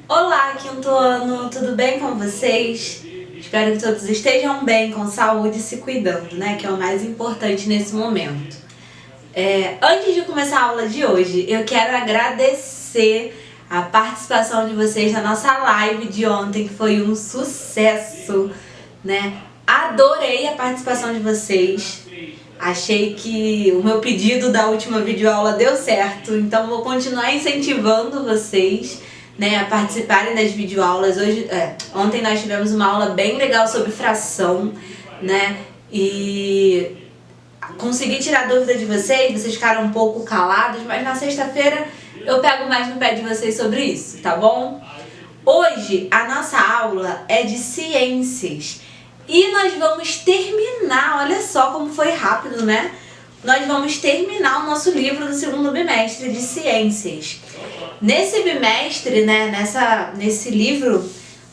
Olá, quinto ano, tudo bem com vocês? Espero que todos estejam bem, com saúde e se cuidando, né? Que é o mais importante nesse momento. Antes de começar a aula de hoje, eu quero agradecer a participação de vocês na nossa live de ontem, que foi um sucesso, né? Adorei a participação de vocês. Achei que o meu pedido da última videoaula deu certo, então vou continuar incentivando vocês, né, a participarem das videoaulas. Ontem nós tivemos uma aula bem legal sobre fração, né, e consegui tirar dúvida de vocês ficaram um pouco calados, mas na sexta-feira eu pego mais no pé de vocês sobre isso, tá bom? Hoje a nossa aula é de ciências e nós vamos terminar, olha só como foi rápido, né? Nós vamos terminar o nosso livro do segundo bimestre de ciências. Nesse bimestre, né, nesse livro,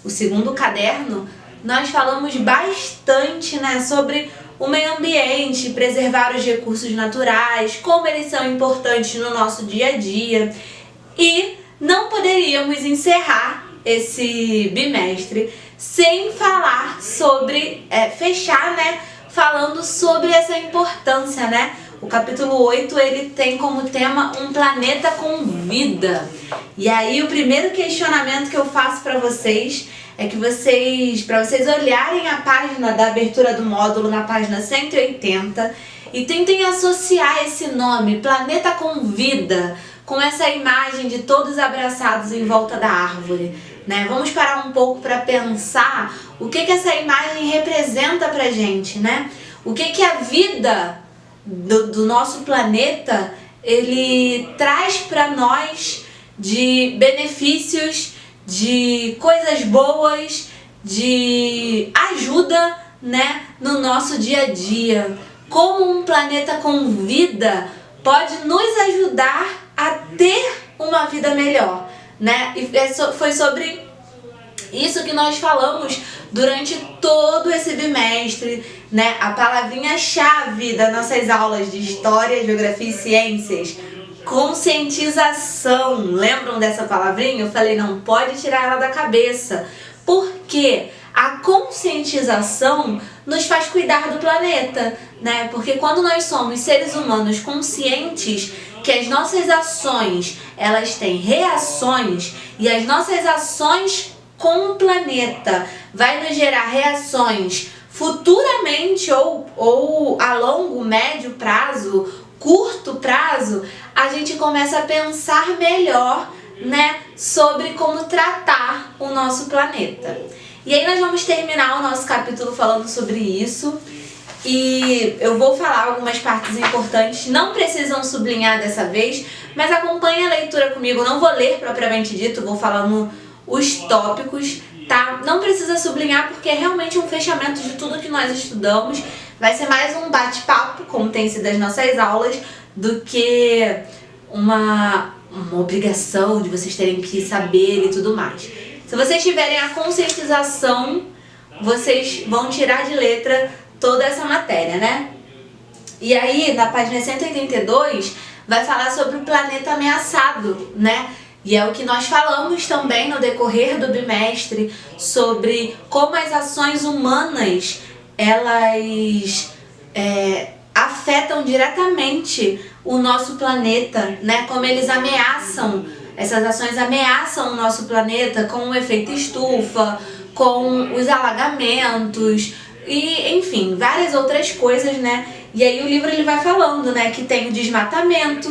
o segundo caderno, nós falamos bastante, né, sobre o meio ambiente, preservar os recursos naturais, como eles são importantes no nosso dia a dia. E não poderíamos encerrar esse bimestre sem falar sobre, fechar, né, falando sobre essa importância, né? O capítulo 8, ele tem como tema um planeta com vida. E aí o primeiro questionamento que eu faço para vocês é que para vocês olharem a página da abertura do módulo na página 180 e tentem associar esse nome, Planeta com Vida, com essa imagem de todos abraçados em volta da árvore, né? Vamos parar um pouco para pensar o que essa imagem representa pra gente, né? O que a vida do nosso planeta ele traz para nós de benefícios, de coisas boas, de ajuda, né, no nosso dia a dia. Como um planeta com vida pode nos ajudar a ter uma vida melhor, né? E foi sobre isso que nós falamos durante todo esse bimestre, né? A palavrinha-chave das nossas aulas de História, Geografia e Ciências, conscientização. Lembram dessa palavrinha? Eu falei, não pode tirar ela da cabeça. Por quê? A conscientização nos faz cuidar do planeta, né? Porque quando nós somos seres humanos conscientes que as nossas ações, elas têm reações e as nossas ações com o planeta vai nos gerar reações futuramente ou a longo, médio prazo, curto prazo, a gente começa a pensar melhor, né, sobre como tratar o nosso planeta. E aí nós vamos terminar o nosso capítulo falando sobre isso. E eu vou falar algumas partes importantes, não precisam sublinhar dessa vez, mas acompanhe a leitura comigo. Não vou ler propriamente dito, vou falando os tópicos, tá? Não precisa sublinhar porque é realmente um fechamento de tudo que nós estudamos. Vai ser mais um bate-papo, como tem sido as nossas aulas, do que uma obrigação de vocês terem que saber e tudo mais. Se vocês tiverem a conscientização, vocês vão tirar de letra toda essa matéria, né? E aí, na página 182, vai falar sobre o planeta ameaçado, né? E é o que nós falamos também no decorrer do bimestre, sobre como as ações humanas, elas afetam diretamente o nosso planeta, né? Como eles ameaçam, essas ações ameaçam o nosso planeta com o efeito estufa, com os alagamentos, e enfim, várias outras coisas, né? E aí o livro ele vai falando, né, que tem o desmatamento,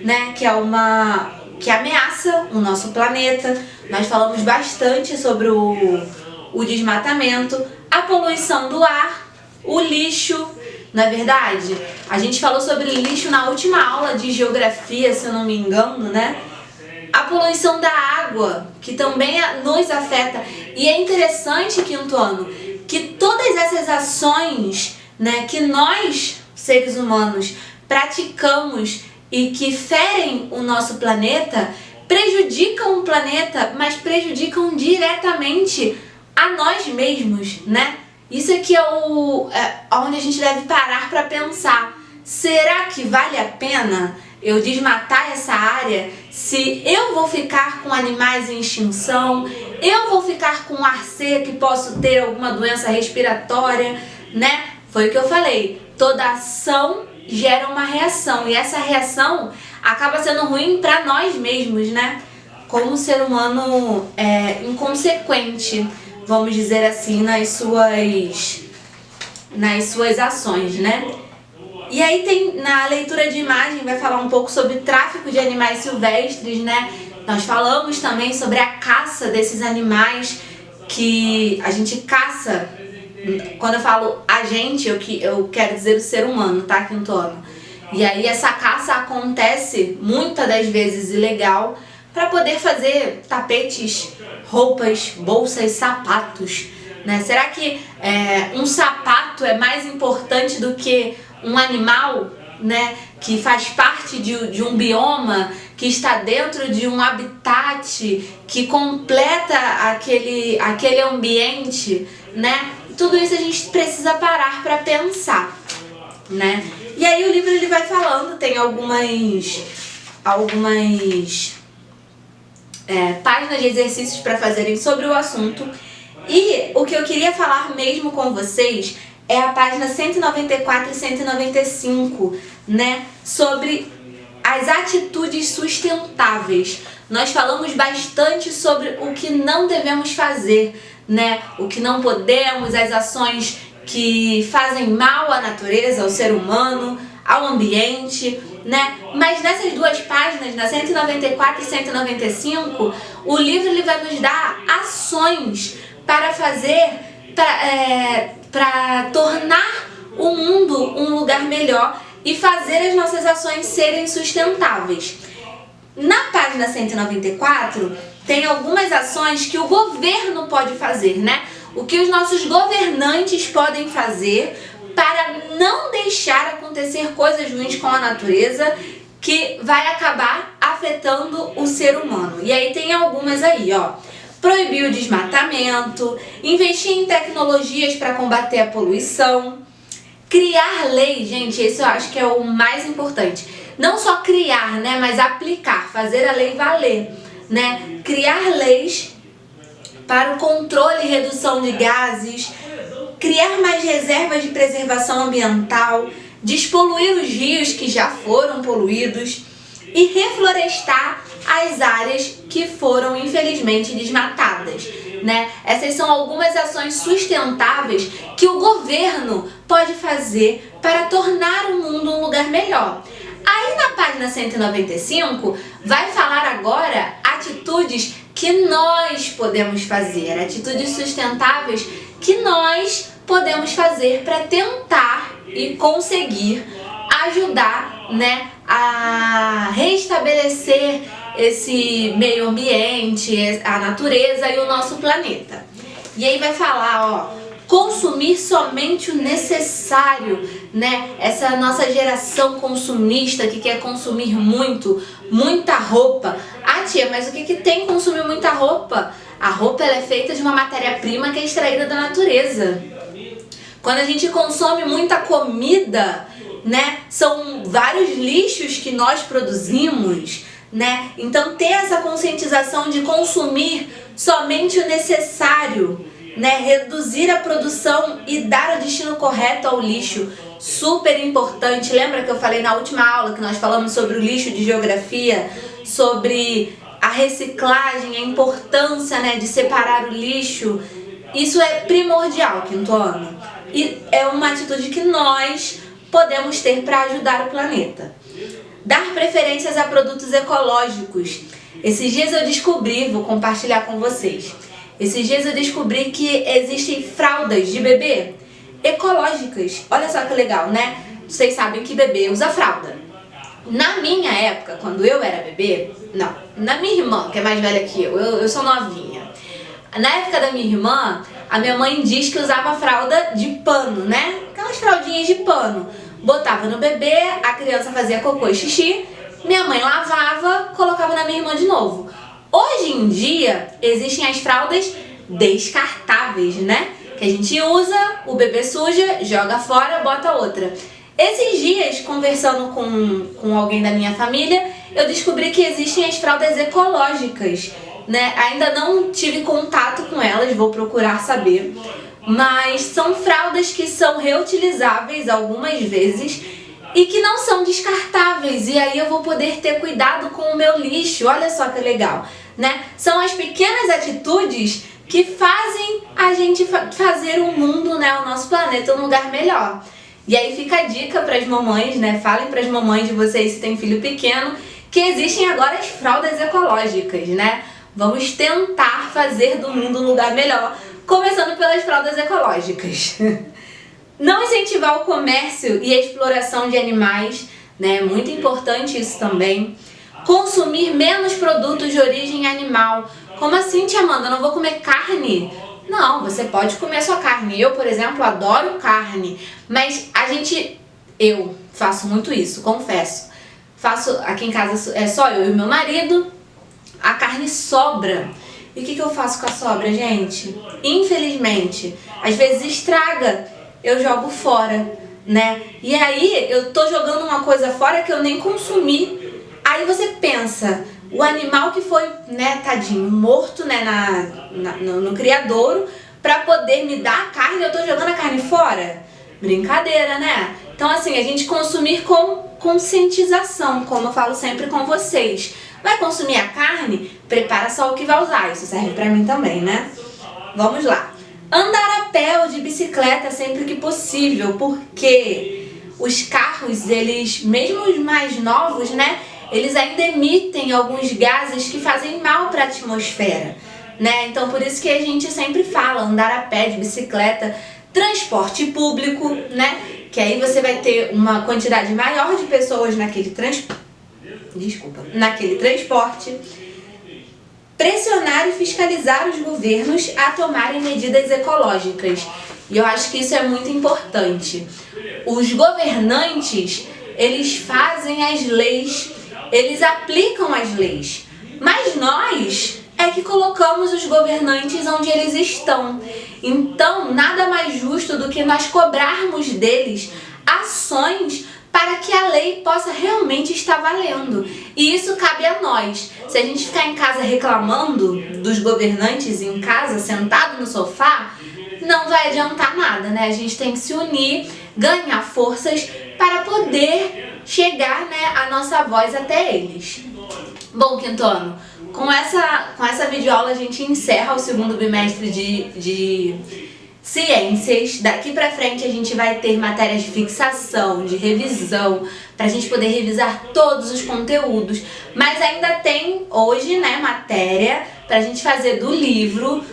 né, que ameaça o nosso planeta. Nós falamos bastante sobre o desmatamento, a poluição do ar, o lixo. Não é verdade? A gente falou sobre lixo na última aula de geografia, se eu não me engano, né? A poluição da água, que também nos afeta. E é interessante, quinto ano, que todas essas ações, né, que nós, seres humanos, praticamos e que ferem o nosso planeta, prejudicam o planeta, mas prejudicam diretamente a nós mesmos, né? Isso aqui é onde a gente deve parar para pensar. Será que vale a pena eu desmatar essa área se eu vou ficar com animais em extinção, eu vou ficar com ar seco e posso ter alguma doença respiratória, né? Foi o que eu falei, toda ação gera uma reação e essa reação acaba sendo ruim para nós mesmos, né? Como ser humano inconsequente, vamos dizer assim, nas suas ações, né? E aí tem, na leitura de imagem, vai falar um pouco sobre tráfico de animais silvestres, né? Nós falamos também sobre a caça desses animais que a gente caça. Quando eu falo a gente, eu quero dizer o ser humano, tá, quinto ano? E aí essa caça acontece muitas das vezes ilegal para poder fazer tapetes, roupas, bolsas, sapatos, né? Será que um sapato é mais importante do que um animal, né, que faz parte de um bioma, que está dentro de um habitat, que completa aquele ambiente, né? Tudo isso a gente precisa parar para pensar, né? E aí o livro ele vai falando, tem algumas páginas de exercícios para fazerem sobre o assunto. E o que eu queria falar mesmo com vocês é a página 194 e 195, né? Sobre as atitudes sustentáveis. Nós falamos bastante sobre o que não devemos fazer, né? O que não podemos, as ações que fazem mal à natureza, ao ser humano, ao ambiente, né? Mas nessas duas páginas, na 194 e 195, o livro ele vai nos dar ações para fazer, para tornar o mundo um lugar melhor e fazer as nossas ações serem sustentáveis. Na página 194, tem algumas ações que o governo pode fazer, né? O que os nossos governantes podem fazer para não deixar acontecer coisas ruins com a natureza que vai acabar afetando o ser humano. E aí tem algumas aí, ó. Proibir o desmatamento, investir em tecnologias para combater a poluição, criar leis, gente, esse eu acho que é o mais importante. Não só criar, né, mas aplicar, fazer a lei valer, né? Criar leis para o controle e redução de gases, criar mais reservas de preservação ambiental, despoluir os rios que já foram poluídos e reflorestar as áreas que foram infelizmente desmatadas, né? Essas são algumas ações sustentáveis que o governo pode fazer para tornar o mundo um lugar melhor. Aí na página 195 vai falar agora atitudes que nós podemos fazer, atitudes sustentáveis que nós podemos fazer para tentar e conseguir ajudar, né, a restabelecer esse meio ambiente, a natureza e o nosso planeta. E aí vai falar, ó, consumir somente o necessário, né? Essa nossa geração consumista que quer consumir muita roupa. Ah, tia, mas o que tem consumir muita roupa? A roupa ela é feita de uma matéria-prima que é extraída da natureza. Quando a gente consome muita comida, né, são vários lixos que nós produzimos, né? Então ter essa conscientização de consumir somente o necessário, né? Reduzir a produção e dar o destino correto ao lixo, super importante. Lembra que eu falei na última aula que nós falamos sobre o lixo de geografia, sobre a reciclagem, a importância, né, de separar o lixo? Isso é primordial, quinto ano. E é uma atitude que nós podemos ter para ajudar o planeta. Dar preferências a produtos ecológicos. Esses dias eu descobri, vou compartilhar com vocês. Esses dias eu descobri que existem fraldas de bebê ecológicas. Olha só que legal, né? Vocês sabem que bebê usa fralda. Na minha época, quando eu era bebê, não, na minha irmã, que é mais velha que eu sou novinha. Na época da minha irmã, a minha mãe diz que usava fralda de pano, né? Aquelas fraldinhas de pano. Botava no bebê, a criança fazia cocô e xixi, minha mãe lavava, colocava na minha irmã de novo. Hoje em dia, existem as fraldas descartáveis, né? Que a gente usa, o bebê suja, joga fora, bota outra. Esses dias, conversando com alguém da minha família, eu descobri que existem as fraldas ecológicas, né? Ainda não tive contato com elas, vou procurar saber. Mas são fraldas que são reutilizáveis algumas vezes e que não são descartáveis. E aí eu vou poder ter cuidado com o meu lixo. Olha só que legal, né? São as pequenas atitudes que fazem a gente fazer o mundo, né, o nosso planeta, um lugar melhor. E aí fica a dica para as mamães, né? Falem para as mamães de vocês se tem filho pequeno, que existem agora as fraldas ecológicas, né? Vamos tentar fazer do mundo um lugar melhor, começando pelas fraldas ecológicas. Não incentivar o comércio e a exploração de animais, né? Muito importante isso também. Consumir menos produtos de origem animal. Como assim, tia Amanda? Eu não vou comer carne? Não, você pode comer sua carne. Eu, por exemplo, adoro carne, mas eu faço muito isso, confesso. Faço aqui em casa, é só eu e meu marido, a carne sobra. E o que eu faço com a sobra, gente? Infelizmente, às vezes estraga, eu jogo fora, né? E aí eu tô jogando uma coisa fora que eu nem consumi. Aí você pensa, o animal que foi, né, tadinho, morto, né, no criadouro, pra poder me dar a carne, eu tô jogando a carne fora? Brincadeira, né? Então assim, a gente consumir com conscientização, como eu falo sempre com vocês. Vai consumir a carne? Prepara só o que vai usar, isso serve pra mim também, né? Vamos lá. Andar a pé ou de bicicleta sempre que possível, porque os carros, eles, mesmo os mais novos, né, eles ainda emitem alguns gases que fazem mal para a atmosfera, né? Então por isso que a gente sempre fala, andar a pé, de bicicleta, transporte público, né? Que aí você vai ter uma quantidade maior de pessoas naquele transporte. Pressionar e fiscalizar os governos a tomarem medidas ecológicas. E eu acho que isso é muito importante. Os governantes, eles fazem as leis, eles aplicam as leis, mas nós é que colocamos os governantes onde eles estão. Então, nada mais justo do que nós cobrarmos deles ações para que a lei possa realmente estar valendo. E isso cabe a nós. Se a gente ficar em casa reclamando dos governantes em casa, sentado no sofá, não vai adiantar nada, né? A gente tem que se unir, ganhar forças para poder chegar, né, a nossa voz até eles. Bom, quinto ano, com essa videoaula a gente encerra o segundo bimestre de ciências. Daqui pra frente a gente vai ter matérias de fixação, de revisão, pra gente poder revisar todos os conteúdos. Mas ainda tem hoje, né, matéria pra gente fazer do livro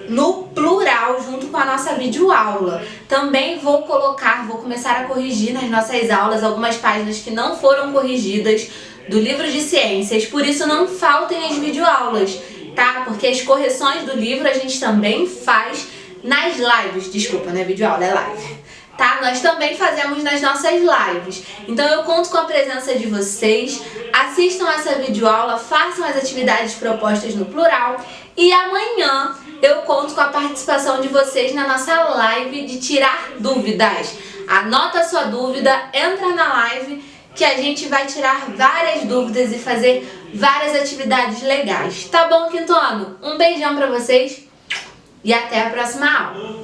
no plural, junto com a nossa videoaula. Também vou começar a corrigir nas nossas aulas algumas páginas que não foram corrigidas do livro de ciências, por isso não faltem as videoaulas, tá? Porque as correções do livro a gente também faz nas lives, desculpa, não é videoaula, é live, tá? Nós também fazemos nas nossas lives. Então eu conto com a presença de vocês, assistam essa videoaula, façam as atividades propostas no plural e amanhã eu conto com a participação de vocês na nossa live de tirar dúvidas. Anota a sua dúvida, entra na live que a gente vai tirar várias dúvidas e fazer várias atividades legais. Tá bom, quinto ano? Um beijão pra vocês e até a próxima aula.